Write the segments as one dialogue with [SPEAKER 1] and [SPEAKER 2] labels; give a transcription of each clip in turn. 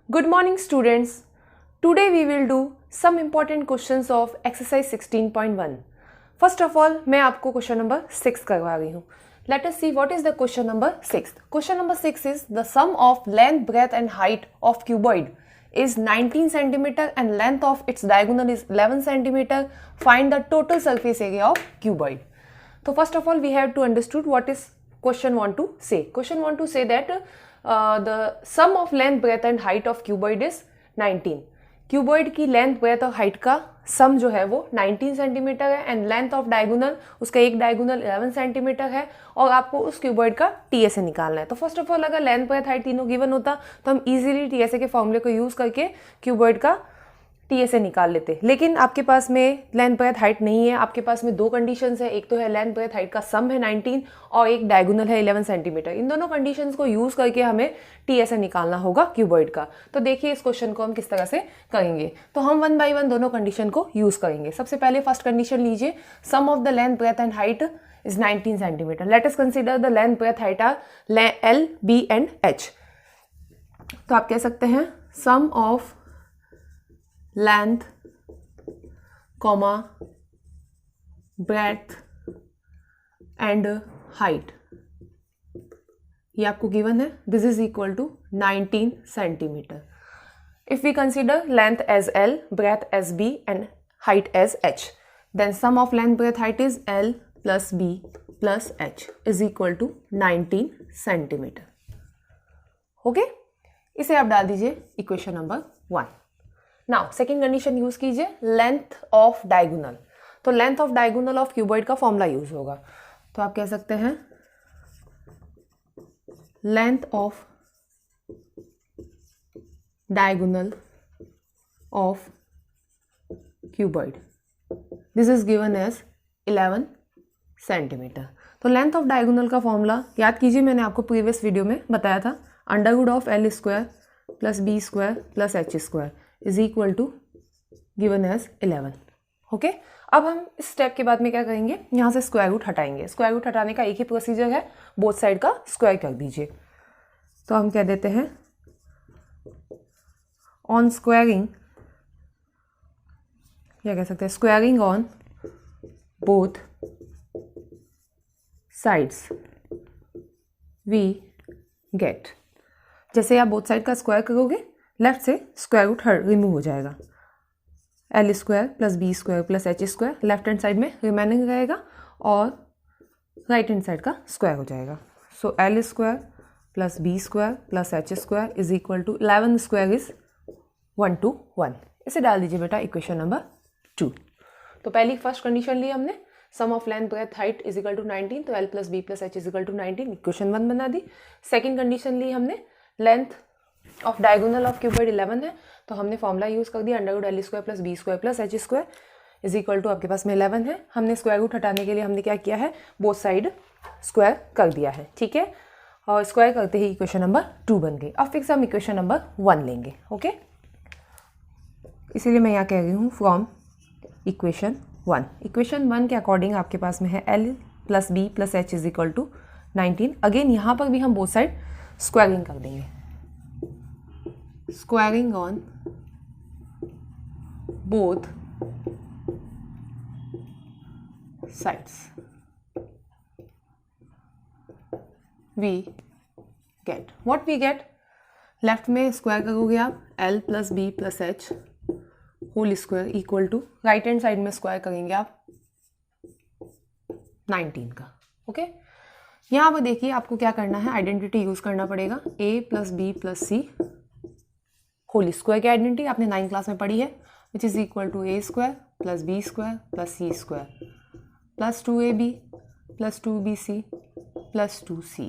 [SPEAKER 1] Good morning students. Today we will do some important questions of exercise 16.1. First of all, मैं आपको question number 6 करवा रही हूँ. Let us see what is the question number 6. Question number 6 is the sum of length, breadth and height of cuboid is 19 centimeter and length of its diagonal is 11 centimeter. Find the total surface area of cuboid. So first of all, we have to understood what is question want to say. Question want to say that the sum of length, breadth and height of cuboid is 19. Cuboid की length, breath और height का सम जो है वो 19 centimetre है and length of diagonal, उसका एक diagonal 11 centimetre है और आपको उस क्यूबॉइड का टीएसए निकालना है. तो फर्स्ट ऑफ ऑल अगर लेंथ, ब्रेथ, हाइट तीनों गिवन होता तो हम इजीली टीएसए के फॉर्मूले को यूज करके क्यूबॉइड का टीएसए निकाल लेते. लेकिन आपके पास में लेंथ, ब्रेथ, हाइट नहीं है. आपके पास में दो कंडीशंस है, एक तो है लेंथ, ब्रेथ, हाइट का सम है 19 और एक डायगोनल है 11 सेंटीमीटर. इन दोनों कंडीशंस को यूज करके हमें टीएसए निकालना होगा क्यूबॉइड का. तो देखिए इस क्वेश्चन को हम किस तरह से करेंगे. तो हम वन बाय वन दोनों कंडीशन को यूज करेंगे. सबसे पहले फर्स्ट कंडीशन लीजिए, sum of the length, breadth and height is 19 centimetre. Let us consider the length, breadth, height are L, B and H. तो आप कह सकते हैं sum of length, comma, breadth and height, ये आपको गिवन है. This is equal to 19 centimetre. If we consider length as L, breadth as B and height as h, then sum of length, breadth, height is l plus B plus H is equal to 19 centimetre. Okay, इसे आप डाल दीजिए equation number 1. Now second condition use कीजिए, length of diagonal. तो length of diagonal of cuboid का formula use होगा. तो आप कह सकते हैं length of diagonal of cuboid, this is given as 11 centimetre. तो लेंथ ऑफ डायगोनल का फॉर्मूला याद कीजिए, मैंने आपको प्रीवियस वीडियो में बताया था, under root of l square plus B square plus H square is equal to given as 11. Okay, अब हम इस स्टेप के बाद में क्या करेंगे, यहाँ से स्क्वायर रूट हटाएंगे. स्क्वायर रूट हटाने का एक ही प्रोसीजर है, बोथ साइड का स्क्वायर कर दीजिए. तो हम कह देते हैं ऑन स्क्वायरिंग, क्या कह सकते हैं, squaring on both sides we get. जैसे आप बोथ साइड का स्क्वायर करोगे, लेफ्ट से स्क्वायर रूट रिमूव हो जाएगा. L square plus B square plus H square left hand side में रिमेनिंग रहेगा और राइट हैंड साइड का स्क्वायर हो जाएगा. So L square plus B square plus H square is equal to 11 square is 121. इसे डाल दीजिए बेटा इक्वेशन नंबर 2. तो पहली फर्स्ट कंडीशन ली हमने, sum of length, breadth, height is equal to 19, तो L plus B plus H is equal to 19, equation 1 बना दी. सेकेंड कंडीशन ली हमने, length of diagonal of cuboid 11 है, तो हमने फॉर्मूला यूज कर दिया, under root L square plus B square plus H square is equal to आपके पास में 11 है. हमने स्क्वायर रूट हटाने के लिए हमने क्या किया है, बोथ साइड स्क्वायर कर दिया है. ठीक है, और स्क्वायर करते ही इक्वेशन नंबर 2 बन गई. अब फिर से हम इक्वेशन नंबर 1 लेंगे. ओके, इसीलिए मैं यहाँ कह रही हूँ फ्रॉम इक्वेशन 1. इक्वेशन 1 के अकॉर्डिंग आपके पास में है l plus B plus H is equal to 19. Again यहाँ पर भी हम बोथ साइड स्क्वायरिंग कर देंगे. Squaring on both sides we get what we get. Left में स्क्वायर करोगे आप l plus B plus H whole square equal to, right hand side में स्क्वायर करेंगे आप 19 का. ओके, यहाँ पर देखिए आपको क्या करना है, आइडेंटिटी यूज करना पड़ेगा. a plus B plus C whole square की आइडेंटिटी आपने 9th क्लास में पढ़ी है, which is equal to a square plus B square plus C square plus 2ab plus 2bc plus 2c.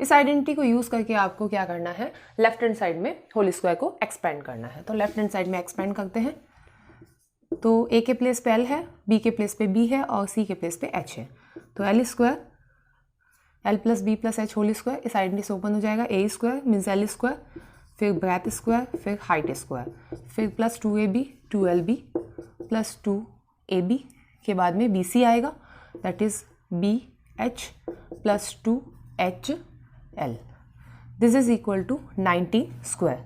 [SPEAKER 1] इस आइडेंटिटी को use करके आपको क्या करना है, लेफ्ट हैंड साइड में होल स्क्वायर को एक्सपेंड करना है. तो लेफ्ट हैंड साइड में एक्सपेंड करते हैं. तो ए के प्लेस पे एल है, बी के प्लेस पे बी है और सी के प्लेस पे एच है. तो L square L plus B plus H whole square, इस आइडेंटिटी से ओपन हो जाएगा. A square means L square, फिर ब्रेथ स्क्वायर, फिर हाइट स्क्वायर, फिर plus 2ab 2lb plus 2ab के बाद में bc आएगा, that is bh plus 2hl. This is equal to 90 square.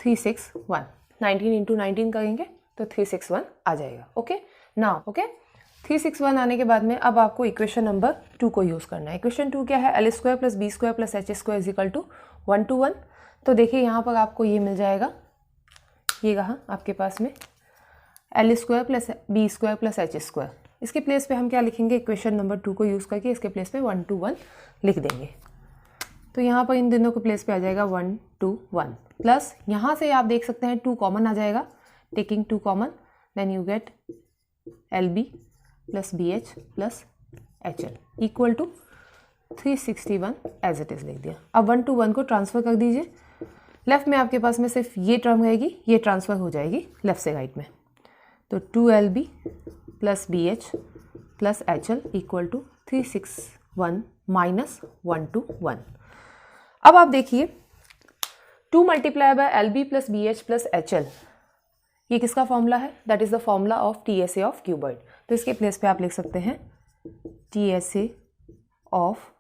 [SPEAKER 1] 361, 19 into 19 करेंगे तो 361 आ जाएगा। ओके नाउ, ओके 361 आने के बाद में अब आपको इक्वेशन नंबर 2 को यूज़ करना है। इक्वेशन 2 क्या है, L square plus B square plus H square is equal to 1 to 1। तो देखिए यहाँ पर आपको ये मिल जाएगा, ये कहाँ आपके पास में L square plus B square plus H square. इसके प्लेस पे हम क्या लिखेंगे, इक्वेशन नंबर 2 को यूज़ करके इसके प्लेस पे 1 to 1 लिख देंगे। तो यहाँ पर इन दोनों के प्लेस पे आ जाएगा 1 to 1 प्लस यहाँ से आप देख सकते हैं 2 कॉमन आ जाएगा, taking 2 common then you get L B plus B H plus H L equal to 361 as it is लिख दिया। अब 1 to 1 को ट्रांसफ़र कर दीजिए, लेफ्ट में आपके पास में सिर्फ ये टर्म रहेगी, ये ट्रांसफ़र हो जाएगी लेफ्ट से राइट में। तो 2LB plus B H plus H L equal to 361 minus 1 to 1। अब आप देखिए 2 multiply by L B plus B H plus H L, ये किसका फॉर्मूला है, that is the formula of TSA of cuboid. तो इसके प्लेस पे आप लिख सकते हैं TSA of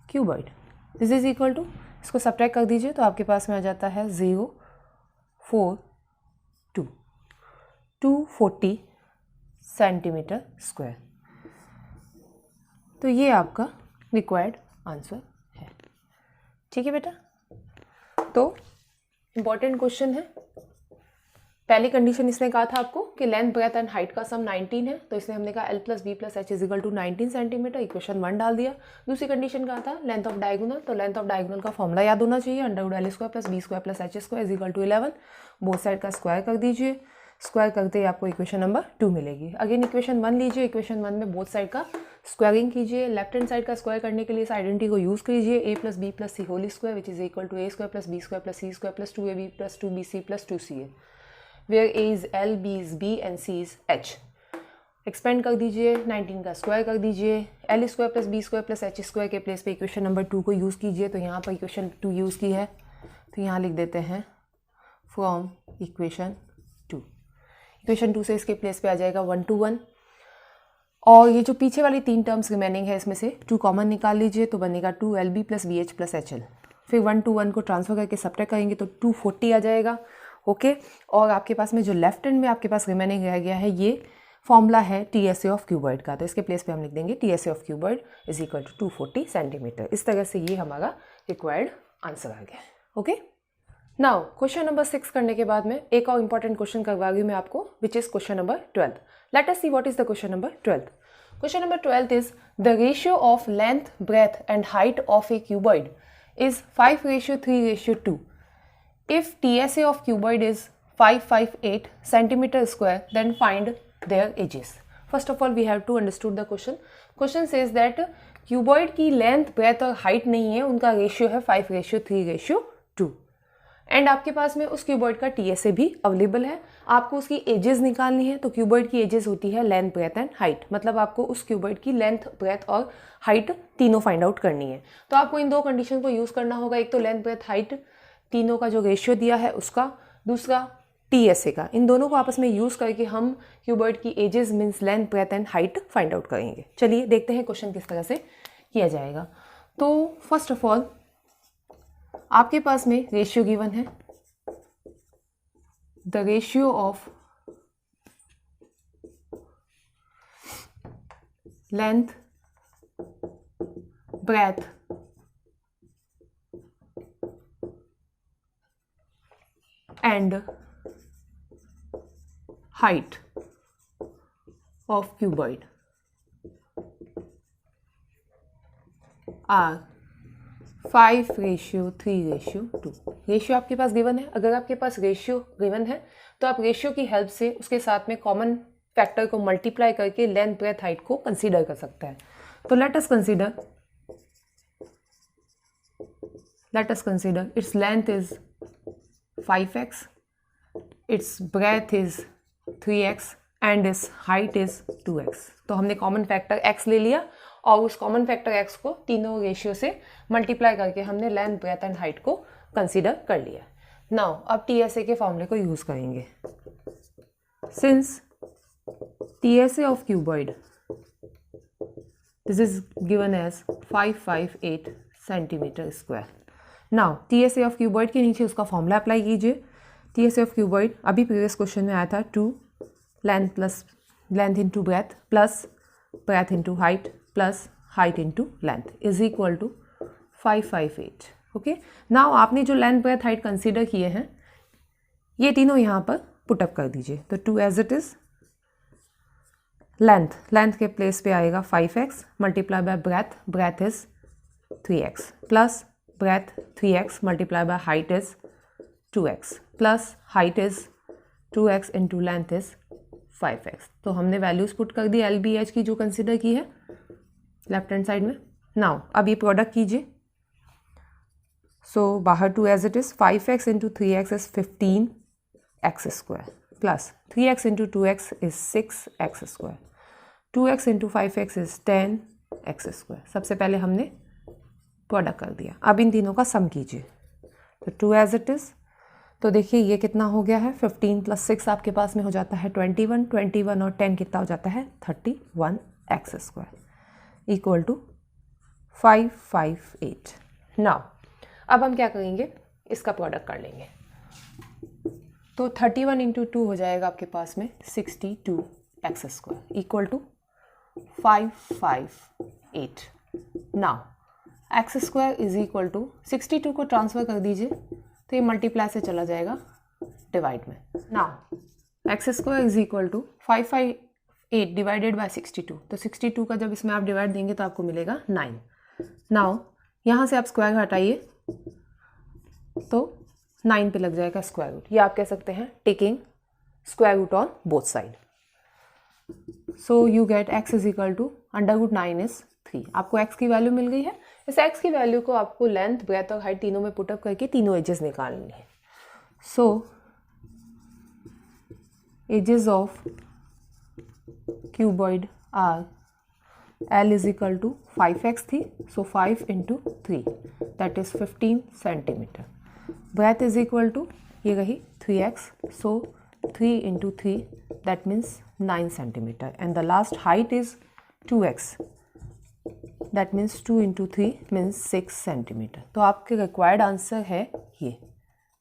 [SPEAKER 1] cuboid this is equal to, इसको सब्ट्रैक्ट कर दीजिए तो आपके पास में आ जाता है 0.42 240 सेंटीमीटर स्क्वायर। तो ये आपका रिक्वायर्ड आंसर है। ठीक है बेटा, तो इम्पॉर्टेंट क्वेश्चन है। पहली कंडीशन इसने कहा था आपको कि लेंथ ब्रेथ एंड हाइट का सम 19 है, तो इसलिए हमने कहा L plus B plus H is equal to 19 centimetre, equation 1 डाल दिया। दूसरी कंडीशन कहा था लेंथ ऑफ डायगोनल, तो लेंथ ऑफ डायगोनल का फॉर्मूला याद होना चाहिए, under root L square plus B square plus H square is equal to 11। Both side का स्क्वायर कर दीजिए, स्क्वायर करते ही आपको इक्वेशन नंबर 2 मिलेगी। अगेन इक्वेशन 1 लीजिए, इक्वेशन 1 में बोथ साइड का स्क्वायरिंग कीजिए। लेफ्ट हैंड साइड का स्क्वायर करने के लिए इस आइडेंटिटी को यूज़ कीजिए, a plus B plus C whole square which is equal to a square plus B square plus C square plus 2ab plus 2bc plus 2ca, where a is l, b is b and c is h। Expand कर दीजिए, 19 का square कर दीजिए, L square plus B square plus H square के place पे equation number 2 को use कीजिए। तो यहाँ पर इक्वेशन 2 यूज़ की है, तो यहाँ लिख देते हैं फ्रॉम इक्वेशन 2। इक्वेशन 2 से इसके प्लेस पे आ जाएगा 1 to 1, और ये जो पीछे वाली 3 टर्म्स रिमेनिंग है इसमें से 2 कॉमन निकाल लीजिए, तो बनेगा 2LB plus BH plus HL। फिर 1 to 1 को ट्रांसफर करके सब्ट्रैक्ट करेंगे तो 240 आ जाएगा। ओके, और आपके पास में जो लेफ्ट हैंड में आपके पास रिमेनिंग रह गया है, ये फॉर्मूला है TSA ऑफ क्यूबॉइड का, तो इसके प्लेस पे हम लिख देंगे TSA of cuboid is equal to 240 centimetre. इस तरह से ये हमारा रिक्वायर्ड आंसर आ गया। ओके, नाउ क्वेश्चन नंबर 6 करने के बाद में एक और इंपॉर्टेंट क्वेश्चन करवा रही हूँ मैं आपको, which is question number 12। Let us see what is the question number 12। Question number 12 is the ratio of length, breadth and height of a cuboid is 5:3:2. If TSA of cuboid is 558 centimeter square, then find their edges. First of all, we have to understood the question. Question says that cuboid की length, breadth और height नहीं है, उनका ratio है 5:3:2। And आपके पास में उस क्यूबॉइड का TSA भी अवेलेबल है। आपको उसकी एजेस निकालनी है, तो क्यूबॉइड की एजेस होती है लेंथ, ब्रेथ एंड हाइट, मतलब आपको उस क्यूबॉइड की लेंथ, ब्रेथ और हाइट तीनों फाइंड आउट करनी है। तो आपको इन 2 कंडीशन को यूज़ करना होगा, एक तो लेंथ, ब्रेथ, हाइट तीनों का जो रेशियो दिया है उसका, दूसरा TSA का। इन दोनों को आपस में यूज़ करके हम क्यूबॉइड की edges means length, breadth and height find out करेंगे। चलिए देखते हैं क्वेश्चन किस तरह से किया जाएगा। तो फर्स्ट ऑफ ऑल आपके पास में रेशियो गिवन है, the ratio of length, breadth and height of cuboid are 5:3:2। Ratio आपके पास गिवन है। अगर आपके पास रेशियो गिवन है तो आप रेशियो की हेल्प से उसके साथ में कॉमन फैक्टर को मल्टीप्लाई करके लेंथ, ब्रेथ, हाइट को कंसीडर कर सकता है। तो late us consider its length is 5x, it's breath is 3x and it's height is 2x। तो हमने कॉमन फैक्टर x ले लिया और उस कॉमन फैक्टर x को तीनों रेशियो से मल्टीप्लाई करके हमने लेंथ, ब्रेथ एंड हाइट को कंसीडर कर लिया। नाउ अब TSA के फॉर्मूले को यूज करेंगे। Since TSA of cuboid this is given as 558 centimetre square. Now TSA of cuboid के नीचे उसका फॉर्मूला अप्लाई कीजिए। TSA ऑफ क्यूबॉइड अभी प्रीवियस क्वेश्चन में आया था 2 length plus length into breadth plus breadth into height plus height into length is equal to 558। Okay, now आपने जो लेंथ ब्रेथ हाइट कंसीडर किए हैं ये तीनों यहाँ पर पुटअप कर दीजिए। तो 2 एज इट इज़, लेंथ के प्लेस पे आएगा 5x multiply by breath is 3x plus breadth 3x multiply by height is 2x plus height is 2x into length is 5x। तो हमने वैल्यूज पुट कर दी LBH की जो कंसिडर की है लेफ्ट हैंड साइड में। नाउ अब ये प्रोडक्ट कीजिए। सो बाहर 2 as it is, 5x into 3x is 15x square plus 3x into 2x is 6x square, 2x into 5x is 10x square. सबसे पहले हमने प्रोडक्ट कर दिया, अब इन तीनों का सम कीजिए। तो 2 एज इट इज़, तो देखिए ये कितना हो गया है, 15 प्लस 6 आपके पास में हो जाता है 21, 21 और 10 कितना हो जाता है 31x square equal to 558। Now अब हम क्या करेंगे, इसका प्रोडक्ट कर लेंगे। तो 31 इंटू 2 हो जाएगा आपके पास में 62x square equal to 558। Now x square is equal to 62 को ट्रांसफ़र कर दीजिए तो ये मल्टीप्लाई से चला जाएगा डिवाइड में। Now x square is equal to 558 divided by 62। तो 62 का जब इसमें आप डिवाइड देंगे तो आपको मिलेगा 9। नाउ यहाँ से आप स्क्वायर हटाइए तो 9 पे लग जाएगा स्क्वायर रूट, या आप कह सकते हैं taking square root on both side. So you get x is equal to under root 9 is 3। आपको x की वैल्यू मिल गई है। इस x की वैल्यू को आपको लेंथ ब्रेथ और हाइट तीनों में पुटअप करके तीनों एजेस निकालनी है। So edges of cuboid are L is equal to 5x थी, so 5 into 3 that is 15 centimetre. Breadth is equal to ये रही 3x, so 3 into 3 that means 9 centimetre and the last height is 2x that means 2 into 3 means 6 centimetre. तो आपके required answer है ये,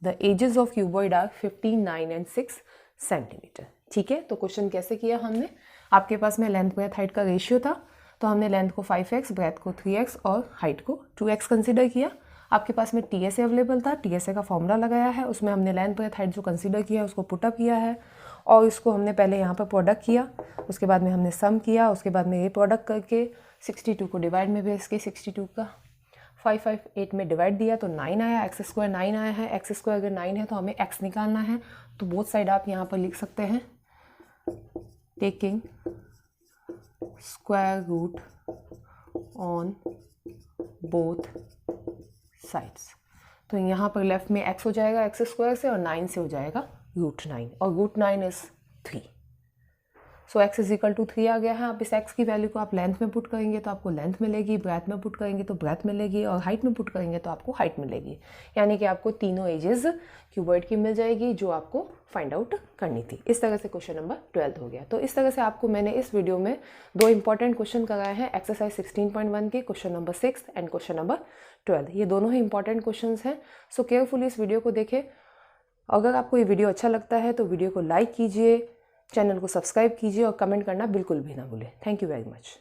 [SPEAKER 1] the edges of cuboid are 15, 9 and 6 centimetre. ठीक है, तो question कैसे किया हमने, आपके पास में लेंथ ब्रेथ हाइट का रेशियो था, तो हमने लेंथ को 5x, ब्रेथ को 3x और हाइट को 2x कंसीडर किया। आपके पास में TSA अवेलेबल था, TSA का फॉर्मूला लगाया है, उसमें हमने लेंथ ब्रेथ हाइट जो कंसीडर किया है उसको पुटअप किया है और इसको हमने पहले यहाँ पर प्रोडक्ट किया, उसके बाद में हमने सम किया, उसके बाद में ये प्रोडक्ट करके 62 को डिवाइड में भेज के 62 का 558 में डिवाइड दिया तो 9 आया, x स्क्वायर 9 आया है। x स्क्वायर अगर 9 है तो हमें x निकालना है, तो बोथ साइड आप यहाँ पर लिख सकते हैं taking square root on both sides. तो यहाँ पर लेफ्ट में x हो जाएगा x स्क्वायर से और 9 से हो जाएगा रूट 9 और root 9 is 3। So x is equal to 3 आ गया है। आप इस x की वैल्यू को आप लेंथ में पुट करेंगे तो आपको लेंथ मिलेगी, ब्रेथ में पुट करेंगे तो ब्रेथ मिलेगी और हाइट में पुट करेंगे तो आपको हाइट मिलेगी। यानी कि आपको तीनों एजेस क्यूबॉइड की मिल जाएगी जो आपको फाइंड आउट करनी थी। इस तरह से क्वेश्चन नंबर 12 हो गया। तो इस तरह से आपको मैंने इस वीडियो में 2 इंपॉर्टेंट क्वेश्चन कराए हैं, एक्सरसाइज 16.1 के question number 6 and question number 12। ये दोनों ही इंपॉर्टेंट क्वेश्चन हैं। सो केयरफुली इस वीडियो को देखें। अगर आपको ये वीडियो अच्छा लगता है तो वीडियो को लाइक कीजिए, चैनल को सब्सक्राइब कीजिए और कमेंट करना बिल्कुल भी ना भूलें। Thank you very much.